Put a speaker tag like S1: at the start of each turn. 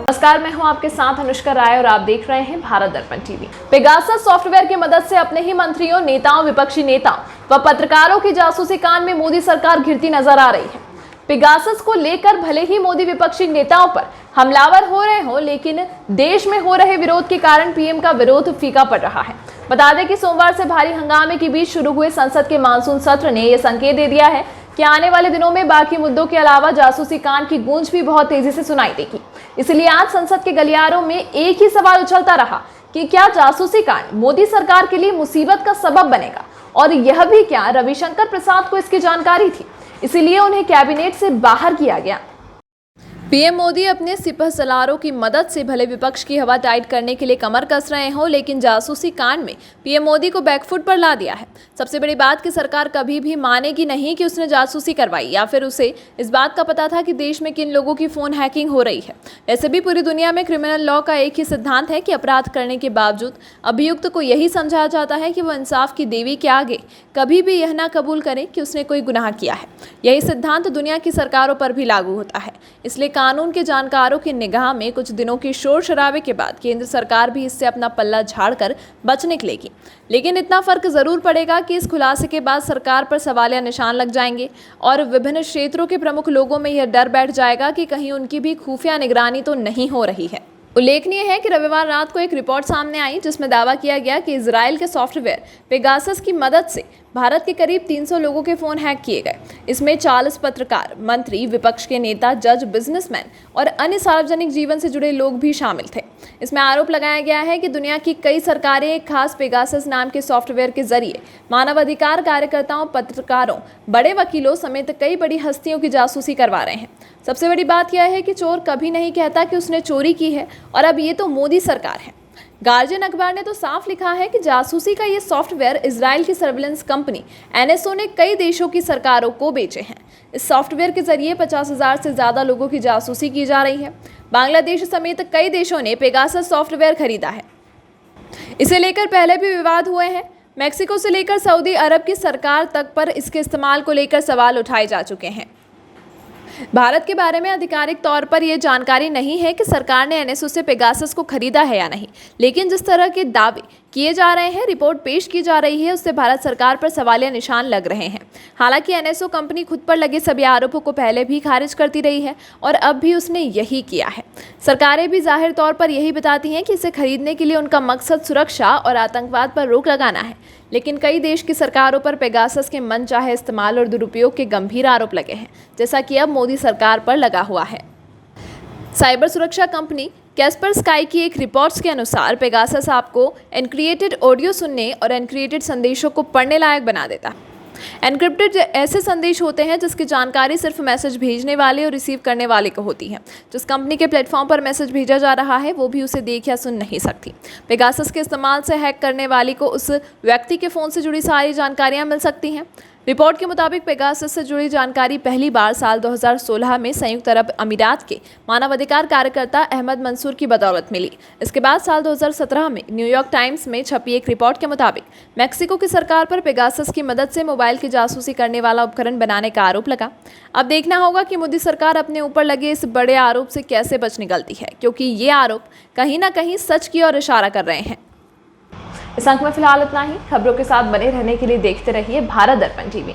S1: नमस्कार, मैं हूं आपके साथ अनुष्का राय और आप देख रहे हैं भारत दर्पण टीवी। पेगासस सॉफ्टवेयर की मदद से अपने ही मंत्रियों, नेताओं, विपक्षी नेताओं व पत्रकारों की जासूसी कांड में मोदी सरकार घिरती नजर आ रही है। पेगासस को लेकर भले ही मोदी विपक्षी नेताओं पर हमलावर हो रहे हो, लेकिन देश में हो रहे विरोध के कारण पीएम का विरोध फीका पड़ रहा है। बता दें कि सोमवार से भारी हंगामे के बीच शुरू हुए संसद के मानसून सत्र ने यह संकेत दे दिया है कि आने वाले दिनों में बाकी मुद्दों के अलावा जासूसी कांड की गूंज भी बहुत तेजी से सुनाई देगी। इसलिए आज संसद के गलियारों में एक ही सवाल उछलता रहा कि क्या जासूसी कांड मोदी सरकार के लिए मुसीबत का सबब बनेगा, और यह भी क्या रविशंकर प्रसाद को इसकी जानकारी थी, इसीलिए उन्हें कैबिनेट से बाहर किया गया। पीएम मोदी अपने सिपहसालारों की मदद से भले विपक्ष की हवा टाइट करने के लिए कमर कस रहे हो, लेकिन जासूसी कांड में पीएम मोदी को बैकफुट पर ला दिया है। सबसे बड़ी बात कि सरकार कभी भी मानेगी नहीं कि उसने जासूसी करवाई या फिर उसे इस बात का पता था कि देश में किन लोगों की फोन हैकिंग हो रही है। वैसे भी पूरी दुनिया में क्रिमिनल लॉ का एक ही सिद्धांत है कि अपराध करने के बावजूद अभियुक्त को यही समझाया जाता है कि वो इंसाफ की देवी के आगे कभी भी यह ना कबूल करे कि उसने कोई गुनाह किया है। यही सिद्धांत दुनिया की सरकारों पर भी लागू होता है। इसलिए कानून के जानकारों की निगाह में कुछ दिनों की शोर शराबे के बाद केंद्र सरकार भी इससे अपना पल्ला झाड़कर बच निकलेगी। लेकिन इतना फर्क जरूर पड़ेगा कि इस खुलासे के बाद सरकार पर सवालिया निशान लग जाएंगे और विभिन्न क्षेत्रों के प्रमुख लोगों में यह डर बैठ जाएगा कि कहीं उनकी भी खुफिया निगरानी तो नहीं हो रही है। उल्लेखनीय है कि रविवार रात को एक रिपोर्ट सामने आई जिसमें दावा किया गया कि इजराइल के सॉफ्टवेयर पेगासस की मदद से भारत के करीब 300 लोगों के फोन हैक किए गए। इसमें 40 पत्रकार, मंत्री, विपक्ष के नेता, जज, बिजनेसमैन और अन्य सार्वजनिक जीवन से जुड़े लोग भी शामिल थे। इसमें आरोप लगाया गया है कि दुनिया की कई सरकारें एक खास पेगासस नाम के सॉफ्टवेयर के जरिए मानवाधिकार कार्यकर्ताओं, पत्रकारों, बड़े वकीलों समेत कई बड़ी हस्तियों की जासूसी करवा रहे हैं। सबसे बड़ी बात यह है कि चोर कभी नहीं कहता कि उसने चोरी की है, और अब ये तो मोदी सरकार है। गार्जियन अखबार ने तो साफ लिखा है कि जासूसी का ये सॉफ्टवेयर इजराइल की सर्विलेंस कंपनी NSO ने कई देशों की सरकारों को बेचे हैं। इस सॉफ्टवेयर के जरिए 50,000 से ज्यादा लोगों की जासूसी की जा रही है। बांग्लादेश समेत कई देशों ने पेगासस सॉफ्टवेयर खरीदा है। इसे लेकर पहले भी विवाद हुए हैं। मैक्सिको से लेकर सऊदी अरब की सरकार तक पर इसके इस्तेमाल को लेकर सवाल उठाए जा चुके हैं। भारत के बारे में आधिकारिक तौर पर यह जानकारी नहीं है कि सरकार ने NSO से पेगासस को खरीदा है या नहीं, लेकिन जिस तरह के दावे किए जा रहे हैं, रिपोर्ट पेश की जा रही है, उससे भारत सरकार पर सवालिया निशान लग रहे हैं। हालांकि NSO कंपनी खुद पर लगे सभी आरोपों को पहले भी खारिज करती रही है और अब भी उसने यही किया है। सरकारें भी जाहिर तौर पर यही बताती हैं कि इसे खरीदने के लिए उनका मकसद सुरक्षा और आतंकवाद पर रोक लगाना है। लेकिन कई देश की सरकारों पर पेगासस के मनचाहे इस्तेमाल और दुरुपयोग के गंभीर आरोप लगे हैं, जैसा कि अब मोदी सरकार पर लगा हुआ है। साइबर सुरक्षा कंपनी कैस्परस्काई की एक रिपोर्ट्स के अनुसार पेगासस आपको एनक्रिप्टेड ऑडियो सुनने और एनक्रिप्टेड संदेशों को पढ़ने लायक बना देता है। एनक्रिप्टेड ऐसे संदेश होते हैं जिसकी जानकारी सिर्फ मैसेज भेजने वाले और रिसीव करने वाले को होती है। जिस कंपनी के प्लेटफॉर्म पर मैसेज भेजा जा रहा है वो भी उसे देख या सुन नहीं सकती। पेगासस के इस्तेमाल से हैक करने वाली को उस व्यक्ति के फ़ोन से जुड़ी सारी जानकारियां मिल सकती हैं। रिपोर्ट के मुताबिक पेगासस से जुड़ी जानकारी पहली बार साल 2016 में संयुक्त अरब अमीरात के मानवाधिकार कार्यकर्ता अहमद मंसूर की बदौलत मिली। इसके बाद साल 2017 में न्यूयॉर्क टाइम्स में छपी एक रिपोर्ट के मुताबिक मैक्सिको की सरकार पर पेगासस की मदद से मोबाइल की जासूसी करने वाला उपकरण बनाने का आरोप लगा। अब देखना होगा कि मोदी सरकार अपने ऊपर लगे इस बड़े आरोप से कैसे बच निकलती है, क्योंकि ये आरोप कहीं ना कहीं सच की ओर इशारा कर रहे हैं। इस अंक में फिलहाल इतना ही। खबरों के साथ बने रहने के लिए देखते रहिए भारत दर्पण टीवी।